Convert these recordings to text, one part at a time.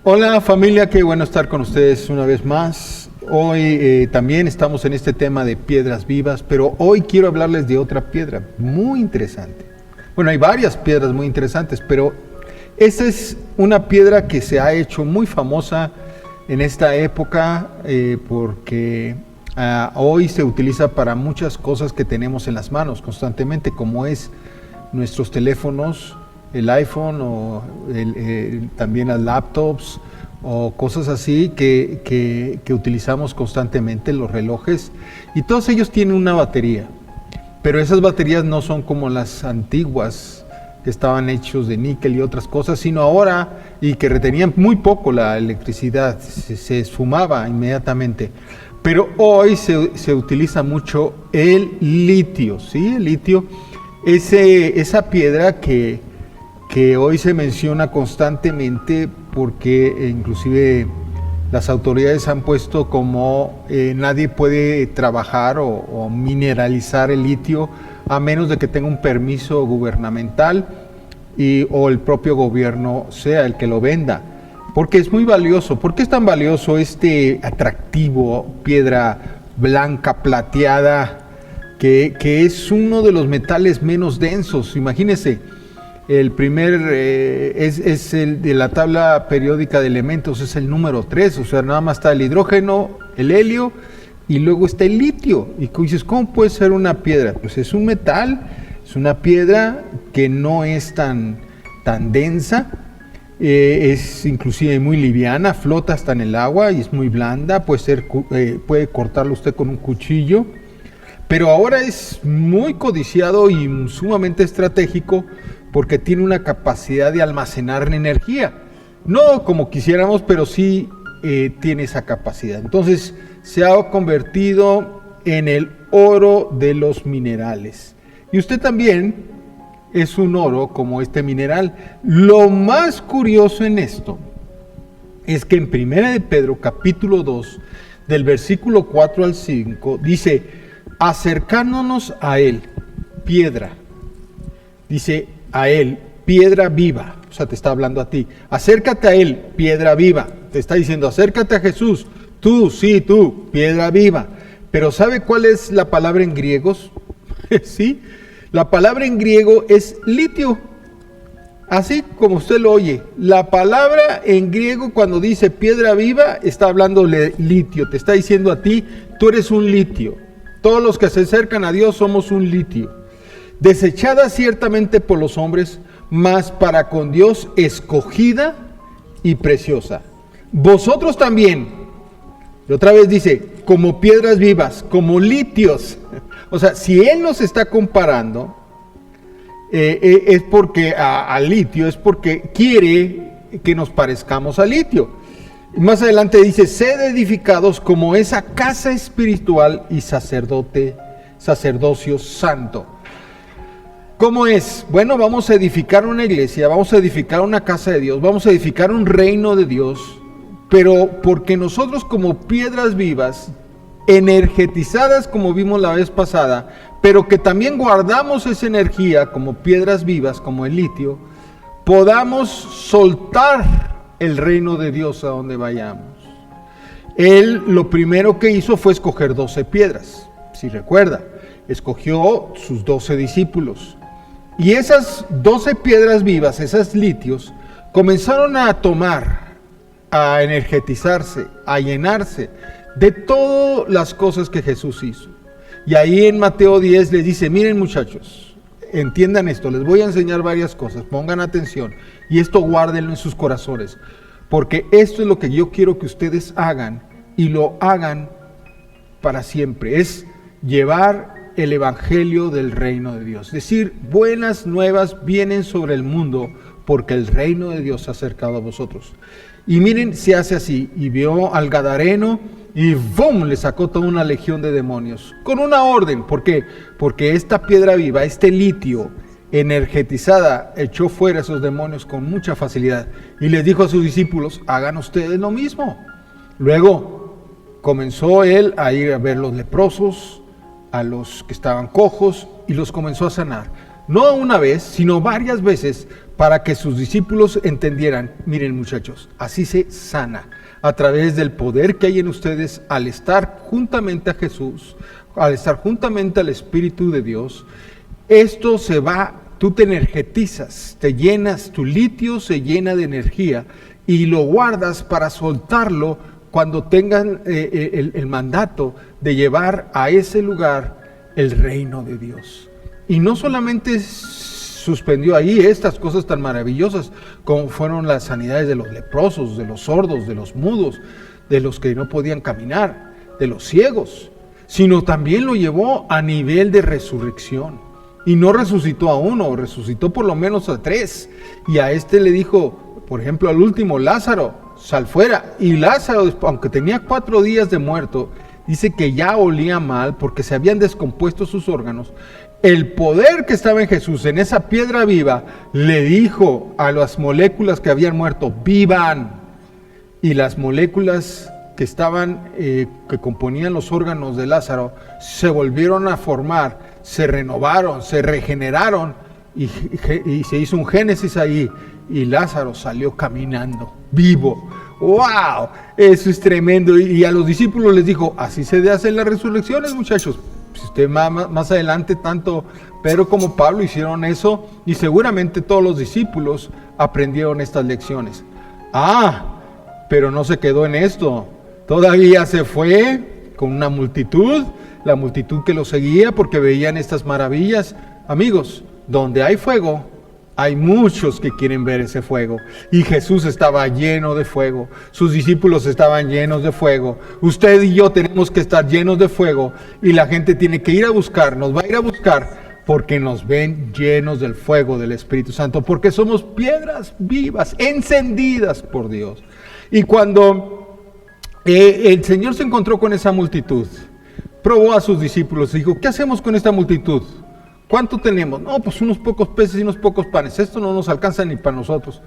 Hola familia, qué bueno estar con ustedes una vez más. Hoy también estamos en este tema de piedras vivas, pero hoy quiero hablarles de otra piedra muy interesante. Bueno, hay varias piedras muy interesantes, pero esta es una piedra que se ha hecho muy famosa en esta época porque hoy se utiliza para muchas cosas que tenemos en las manos constantemente, como es nuestros teléfonos, el iPhone o también las laptops o cosas así que utilizamos constantemente, los relojes, y todos ellos tienen una batería, pero esas baterías no son como las antiguas que estaban hechos de níquel y otras cosas, sino ahora, y que retenían muy poco la electricidad, se esfumaba inmediatamente. Pero hoy se utiliza mucho el litio, ¿sí? El litio, esa piedra que hoy se menciona constantemente porque inclusive las autoridades han puesto como nadie puede trabajar o mineralizar el litio a menos de que tenga un permiso gubernamental o el propio gobierno sea el que lo venda, porque es muy valioso. ¿Por qué es tan valioso este atractivo piedra blanca plateada que es uno de los metales menos densos? Imagínense. El primer es el de la tabla periódica de elementos, es el número 3, o sea, nada más está el hidrógeno, el helio y luego está el litio. Y dices, ¿cómo puede ser una piedra? Pues es un metal, es una piedra que no es tan densa, es inclusive muy liviana, flota hasta en el agua y es muy blanda, puede cortarlo usted con un cuchillo. Pero ahora es muy codiciado y sumamente estratégico porque tiene una capacidad de almacenar energía. No como quisiéramos, pero sí tiene esa capacidad. Entonces se ha convertido en el oro de los minerales. Y usted también es un oro como este mineral. Lo más curioso en esto es que en 1 de Pedro capítulo 2, del versículo 4 al 5, dice: acercándonos a él, piedra, dice a él, piedra viva, o sea, te está hablando a ti, acércate a él, piedra viva, te está diciendo, acércate a Jesús, tú, piedra viva. Pero ¿sabe cuál es la palabra en griegos? Sí, la palabra en griego es litio, así como usted lo oye. La palabra en griego cuando dice piedra viva, está hablando de litio, te está diciendo a ti, tú eres un litio. Todos los que se acercan a Dios somos un litio, desechada ciertamente por los hombres, mas para con Dios escogida y preciosa. Vosotros también, y otra vez dice, como piedras vivas, como litios. O sea, si Él nos está comparando, es porque al litio, es porque quiere que nos parezcamos al litio. Más adelante dice, sed edificados como esa casa espiritual y sacerdocio santo. ¿Cómo es? Bueno, vamos a edificar una iglesia, vamos a edificar una casa de Dios, vamos a edificar un reino de Dios, pero porque nosotros como piedras vivas, energetizadas como vimos la vez pasada, pero que también guardamos esa energía como piedras vivas, como el litio, podamos soltar el reino de Dios a donde vayamos. Él lo primero que hizo fue escoger 12 piedras, si recuerda, escogió sus 12 discípulos. Y esas 12 piedras vivas, esos litios, comenzaron a tomar, a energetizarse, a llenarse de todas las cosas que Jesús hizo. Y ahí en Mateo 10 les dice, miren muchachos, entiendan esto, les voy a enseñar varias cosas, pongan atención y esto guárdenlo en sus corazones, porque esto es lo que yo quiero que ustedes hagan y lo hagan para siempre, es llevar el evangelio del reino de Dios. Es decir, buenas nuevas vienen sobre el mundo porque el reino de Dios se ha acercado a vosotros. Y miren, se hace así, y vio al gadareno y ¡bum!, le sacó toda una legión de demonios, con una orden. ¿Por qué? Porque esta piedra viva, este litio energetizada, echó fuera esos demonios con mucha facilidad. Y les dijo a sus discípulos, hagan ustedes lo mismo. Luego comenzó él a ir a ver los leprosos, a los que estaban cojos, y los comenzó a sanar. no una vez, sino varias veces, para que sus discípulos entendieran, miren muchachos, así se sana, a través del poder que hay en ustedes al estar juntamente a Jesús, al estar juntamente al Espíritu de Dios. Esto se va, tú te energetizas, te llenas, tu litio se llena de energía y lo guardas para soltarlo cuando tengan el mandato de llevar a ese lugar el reino de Dios. Y no solamente suspendió ahí estas cosas tan maravillosas como fueron las sanidades de los leprosos, de los sordos, de los mudos, de los que no podían caminar, de los ciegos, sino también lo llevó a nivel de resurrección. Y no resucitó a uno, resucitó por lo menos a 3. Y a este le dijo, por ejemplo, al último, Lázaro, sal fuera. Y Lázaro, aunque tenía 4 días de muerto, dice que ya olía mal porque se habían descompuesto sus órganos. El poder que estaba en Jesús, en esa piedra viva, le dijo a las moléculas que habían muerto, vivan. Y las moléculas que estaban, que componían los órganos de Lázaro, se volvieron a formar, se renovaron, se regeneraron, y se hizo un génesis ahí, y Lázaro salió caminando, vivo. ¡Wow! Eso es tremendo. Y a los discípulos les dijo, así se hacen las resurrecciones, muchachos. Si usted más adelante, tanto Pedro como Pablo hicieron eso, y seguramente todos los discípulos aprendieron estas lecciones. Pero no se quedó en esto. Todavía se fue con una multitud, la multitud que lo seguía porque veían estas maravillas. Amigos, donde hay fuego, hay muchos que quieren ver ese fuego. Y Jesús estaba lleno de fuego. Sus discípulos estaban llenos de fuego. Usted y yo tenemos que estar llenos de fuego. Y la gente tiene que ir a buscar, nos va a ir a buscar, porque nos ven llenos del fuego del Espíritu Santo. Porque somos piedras vivas, encendidas por Dios. Y cuando el Señor se encontró con esa multitud, probó a sus discípulos y dijo, ¿qué hacemos con esta multitud? ¿Cuánto tenemos? No, pues unos pocos peces y unos pocos panes. Esto no nos alcanza ni para nosotros.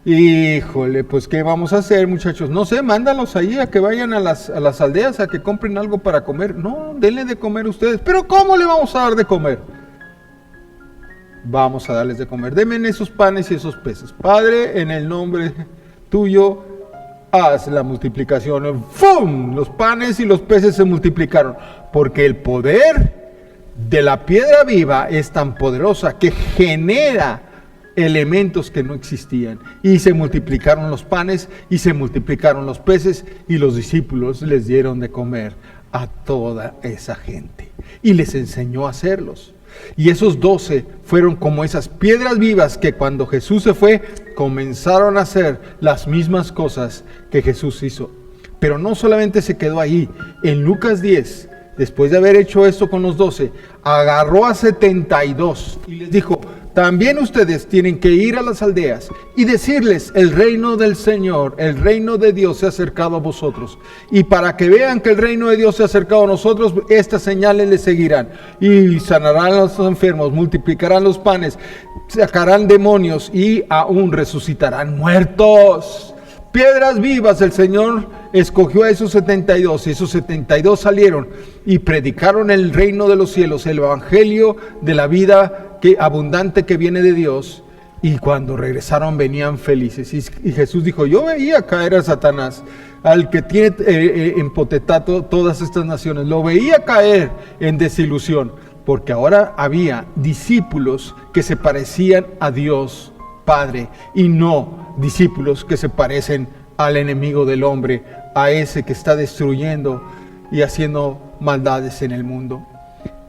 Híjole, pues ¿qué vamos a hacer, muchachos? No sé, mándalos ahí a que vayan a las aldeas, a que compren algo para comer. No, denle de comer ustedes. ¿Pero cómo le vamos a dar de comer? Vamos a darles de comer. Denme esos panes y esos peces. Padre, en el nombre tuyo, haz la multiplicación. ¡Fum! Los panes y los peces se multiplicaron. Porque el poder de la piedra viva es tan poderosa que genera elementos que no existían. Y se multiplicaron los panes y se multiplicaron los peces, y los discípulos les dieron de comer a toda esa gente. Y les enseñó a hacerlos. Y esos 12 fueron como esas piedras vivas que cuando Jesús se fue, comenzaron a hacer las mismas cosas que Jesús hizo. Pero no solamente se quedó ahí. En Lucas 10, después de haber hecho esto con los 12, agarró a 72 y les dijo, también ustedes tienen que ir a las aldeas y decirles, el reino del Señor, el reino de Dios se ha acercado a vosotros. Y para que vean que el reino de Dios se ha acercado a nosotros, estas señales les seguirán. Y sanarán a los enfermos, multiplicarán los panes, sacarán demonios y aún resucitarán muertos. Piedras vivas, el Señor escogió a esos 72 y esos 72 salieron y predicaron el reino de los cielos, el evangelio de la vida abundante que viene de Dios, y cuando regresaron venían felices. Y Jesús dijo, yo veía caer a Satanás, al que tiene en potestad todas estas naciones, lo veía caer en desilusión, porque ahora había discípulos que se parecían a Dios Padre, y no discípulos que se parecen al enemigo del hombre, a ese que está destruyendo y haciendo maldades en el mundo.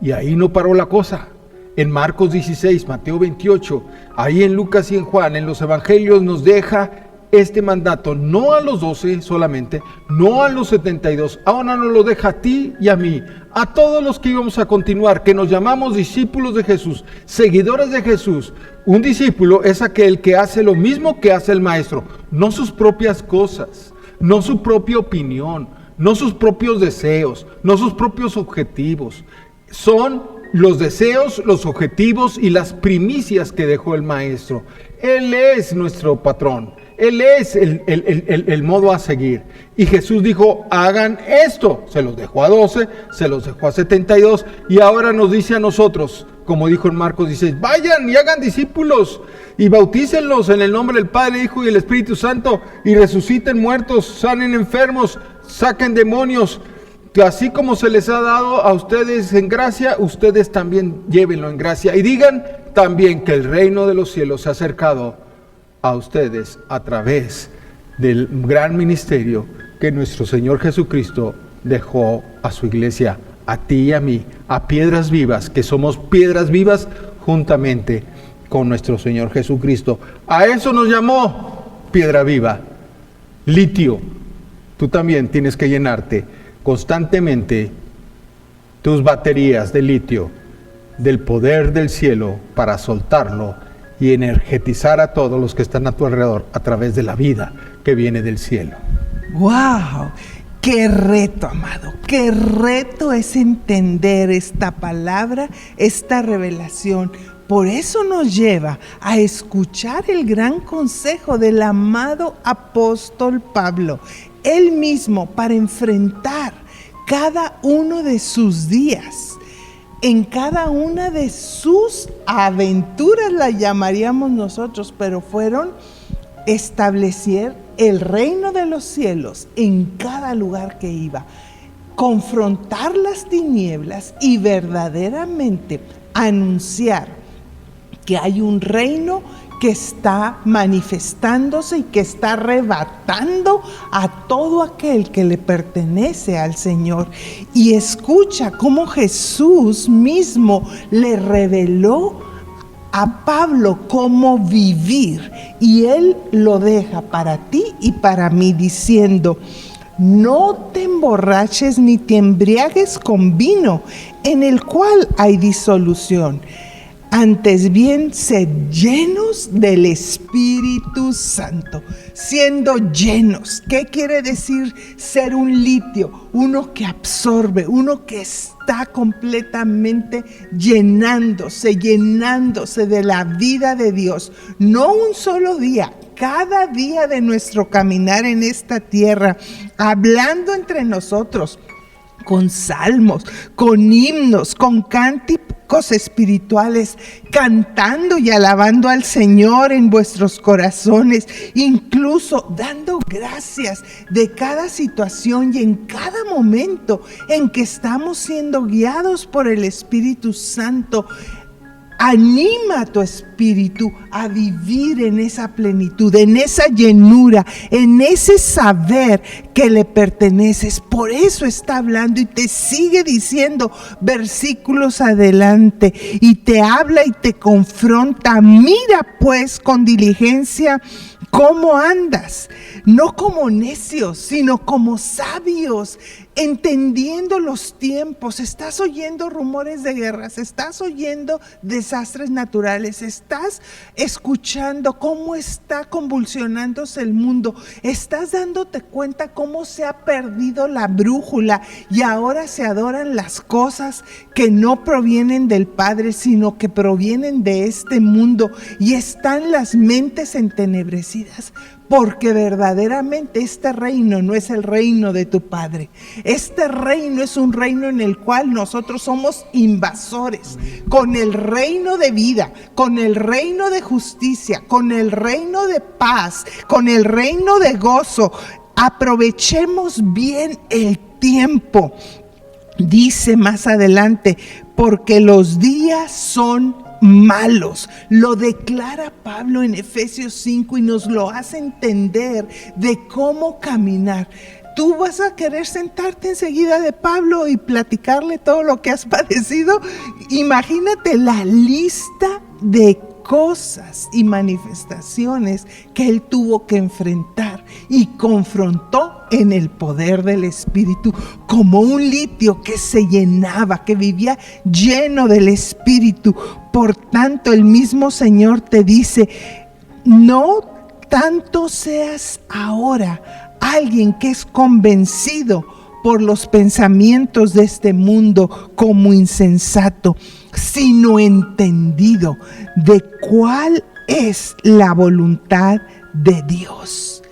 Y ahí no paró la cosa. En Marcos 16, Mateo 28, ahí en Lucas y en Juan, en los evangelios nos deja este mandato, no a los 12 solamente, no a los 72, ahora nos lo deja a ti y a mí, a todos los que íbamos a continuar, que nos llamamos discípulos de Jesús, seguidores de Jesús. Un discípulo es aquel que hace lo mismo que hace el maestro, no sus propias cosas, no su propia opinión, no sus propios deseos, no sus propios objetivos. Son los deseos, los objetivos y las primicias que dejó el maestro. Él es nuestro patrón. Él es el modo a seguir. Y Jesús dijo, hagan esto. Se los dejó a 12, se los dejó a 72 y ahora nos dice a nosotros, como dijo en Marcos 16, vayan y hagan discípulos y bautícenlos en el nombre del Padre, Hijo y el Espíritu Santo y resuciten muertos, sanen enfermos, saquen demonios. Que así como se les ha dado a ustedes en gracia, ustedes también llévenlo en gracia. Y digan también que el reino de los cielos se ha acercado a ustedes a través del gran ministerio que nuestro Señor Jesucristo dejó a su iglesia, a ti y a mí, a piedras vivas, que somos piedras vivas juntamente con nuestro Señor Jesucristo. A eso nos llamó piedra viva, litio. Tú también tienes que llenarte constantemente tus baterías de litio del poder del cielo para soltarlo y energetizar a todos los que están a tu alrededor a través de la vida que viene del cielo. ¡Wow! ¡Qué reto, amado! ¡Qué reto es entender esta palabra, esta revelación! Por eso nos lleva a escuchar el gran consejo del amado apóstol Pablo. Él mismo, para enfrentar cada uno de sus días, en cada una de sus aventuras, la llamaríamos nosotros, pero fueron establecer el reino de los cielos en cada lugar que iba, confrontar las tinieblas y verdaderamente anunciar que hay un reino que está manifestándose y que está arrebatando a todo aquel que le pertenece al Señor. Y escucha cómo Jesús mismo le reveló a Pablo cómo vivir, y él lo deja para ti y para mí diciendo: no te emborraches ni te embriagues con vino, en el cual hay disolución. Antes bien, sed llenos del Espíritu Santo. Siendo llenos, ¿qué quiere decir ser un litio? Uno que absorbe, uno que está completamente llenándose de la vida de Dios. No un solo día, cada día de nuestro caminar en esta tierra, hablando entre nosotros, con salmos, con himnos, con cánticos espirituales, cantando y alabando al Señor en vuestros corazones, incluso dando gracias de cada situación y en cada momento en que estamos siendo guiados por el Espíritu Santo. Anima a tu espíritu a vivir en esa plenitud, en esa llenura, en ese saber que le perteneces. Por eso está hablando y te sigue diciendo versículos adelante, y te habla y te confronta. Mira pues con diligencia cómo andas, no como necios, sino como sabios, entendiendo los tiempos. Estás oyendo rumores de guerras, estás oyendo desastres naturales, estás escuchando cómo está convulsionándose el mundo, estás dándote cuenta cómo se ha perdido la brújula y ahora se adoran las cosas que no provienen del Padre, sino que provienen de este mundo, y están las mentes entenebrecidas. Porque verdaderamente este reino no es el reino de tu Padre. Este reino es un reino en el cual nosotros somos invasores, con el reino de vida, con el reino de justicia, con el reino de paz, con el reino de gozo. Aprovechemos bien el tiempo. Dice más adelante, porque los días son malos. Lo declara Pablo en Efesios 5 y nos lo hace entender de cómo caminar. ¿Tú vas a querer sentarte enseguida de Pablo y platicarle todo lo que has padecido? Imagínate la lista de cosas y manifestaciones que él tuvo que enfrentar y confrontó en el poder del Espíritu, como un litio que se llenaba, que vivía lleno del Espíritu. Por tanto, el mismo Señor te dice: no tanto seas ahora alguien que es convencido por los pensamientos de este mundo como insensato, sino entendido de cuál es la voluntad de Dios.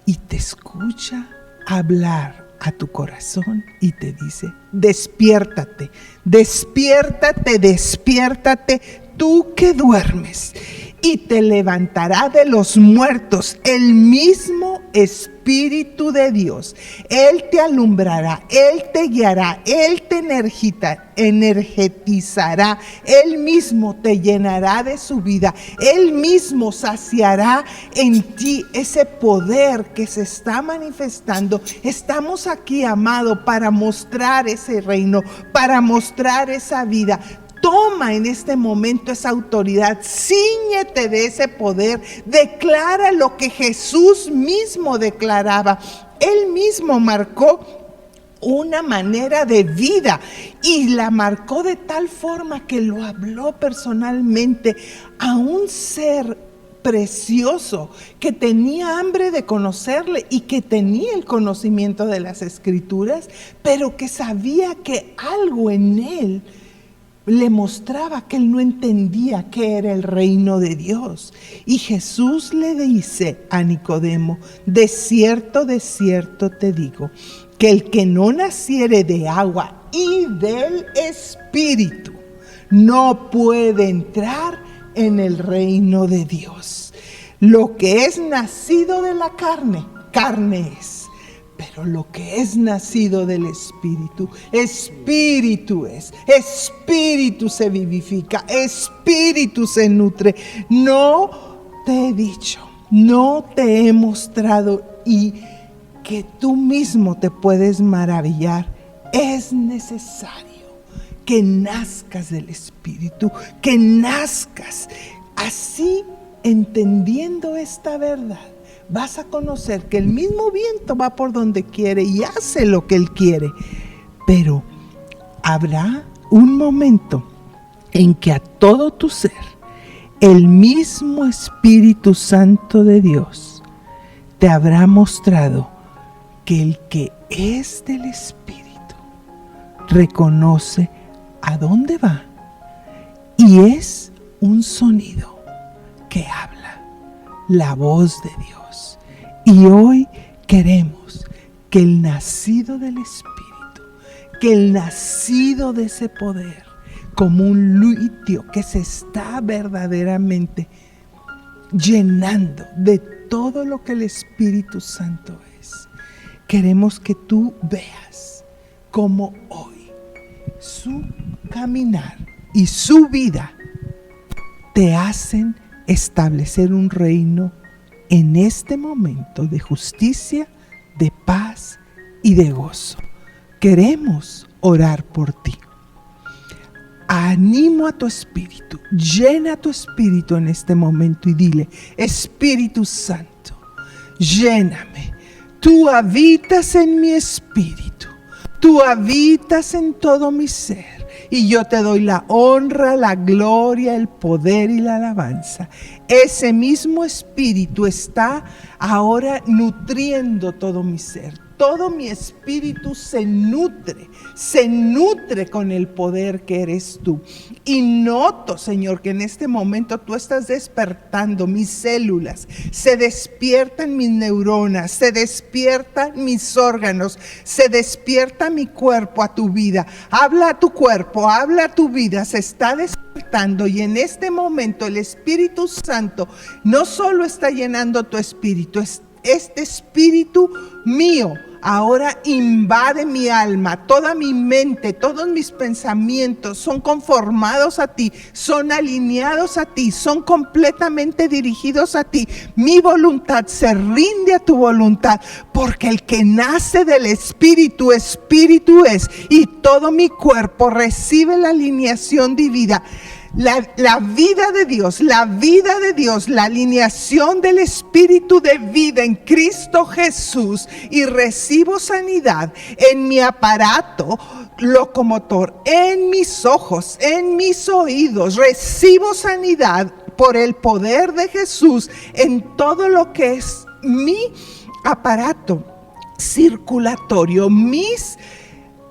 Y te escucha hablar a tu corazón y te dice: despiértate, despiértate, despiértate, tú que duermes, y te levantará de los muertos el mismo Espíritu de Dios. Él te alumbrará, Él te guiará, Él te energetizará, Él mismo te llenará de su vida, Él mismo saciará en ti ese poder que se está manifestando. Estamos aquí, amado, para mostrar ese reino, para mostrar esa vida. Toma en este momento esa autoridad, cíñete de ese poder, declara lo que Jesús mismo declaraba. Él mismo marcó una manera de vida y la marcó de tal forma que lo habló personalmente a un ser precioso que tenía hambre de conocerle y que tenía el conocimiento de las Escrituras, pero que sabía que algo en él le mostraba que él no entendía qué era el reino de Dios. Y Jesús le dice a Nicodemo: de cierto te digo, que el que no naciere de agua y del Espíritu no puede entrar en el reino de Dios. Lo que es nacido de la carne, carne es. Pero lo que es nacido del Espíritu, Espíritu es. Espíritu se vivifica, Espíritu se nutre. No te he dicho, no te he mostrado, y que tú mismo te puedes maravillar. Es necesario que nazcas del Espíritu, que nazcas. Así, entendiendo esta verdad, vas a conocer que el mismo viento va por donde quiere y hace lo que él quiere. Pero habrá un momento en que a todo tu ser, el mismo Espíritu Santo de Dios te habrá mostrado que el que es del Espíritu reconoce a dónde va, y es un sonido que habla, la voz de Dios. Y hoy queremos que el nacido del Espíritu, que el nacido de ese poder, como un litio que se está verdaderamente llenando de todo lo que el Espíritu Santo es, queremos que tú veas cómo hoy su caminar y su vida te hacen establecer un reino en este momento de justicia, de paz y de gozo. Queremos orar por ti. Animo a tu espíritu, llena tu espíritu en este momento y dile: Espíritu Santo, lléname. Tú habitas en mi espíritu, tú habitas en todo mi ser. Y yo te doy la honra, la gloria, el poder y la alabanza. Ese mismo Espíritu está ahora nutriendo todo mi ser. Todo mi espíritu se nutre con el poder que eres tú. Y noto, Señor, que en este momento tú estás despertando mis células, se despiertan mis neuronas, se despiertan mis órganos, se despierta mi cuerpo a tu vida. Habla a tu cuerpo, habla a tu vida, se está despertando, y en este momento el Espíritu Santo no solo está llenando tu espíritu, este espíritu mío ahora invade mi alma, toda mi mente, todos mis pensamientos son conformados a ti, son alineados a ti, son completamente dirigidos a ti. Mi voluntad se rinde a tu voluntad, porque el que nace del Espíritu, Espíritu es, y todo mi cuerpo recibe la alineación divina. La vida de Dios, la alineación del Espíritu de vida en Cristo Jesús, y recibo sanidad en mi aparato locomotor, en mis ojos, en mis oídos. Recibo sanidad por el poder de Jesús en todo lo que es mi aparato circulatorio, mis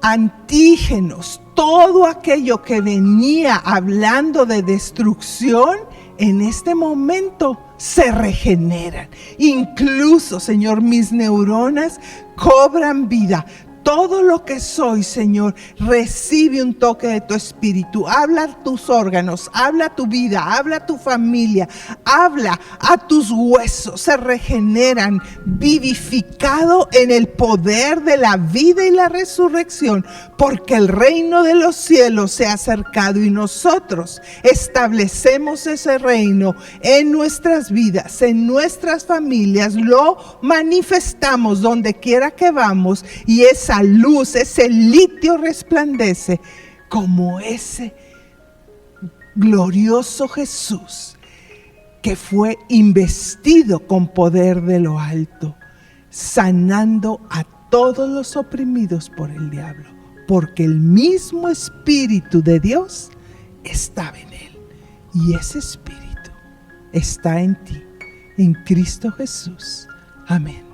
antígenos, todo aquello que venía hablando de destrucción en este momento se regeneran. Incluso, Señor, mis neuronas cobran vida. Todo lo que soy, Señor, recibe un toque de tu espíritu. Habla a tus órganos, habla a tu vida, habla a tu familia, habla a tus huesos. Se regeneran, vivificado en el poder de la vida y la resurrección, porque el reino de los cielos se ha acercado y nosotros establecemos ese reino en nuestras vidas, en nuestras familias. Lo manifestamos donde quiera que vamos, y esa luz, ese litio resplandece como ese glorioso Jesús que fue investido con poder de lo alto, sanando a todos los oprimidos por el diablo, porque el mismo Espíritu de Dios estaba en él, y ese Espíritu está en ti, en Cristo Jesús. Amén.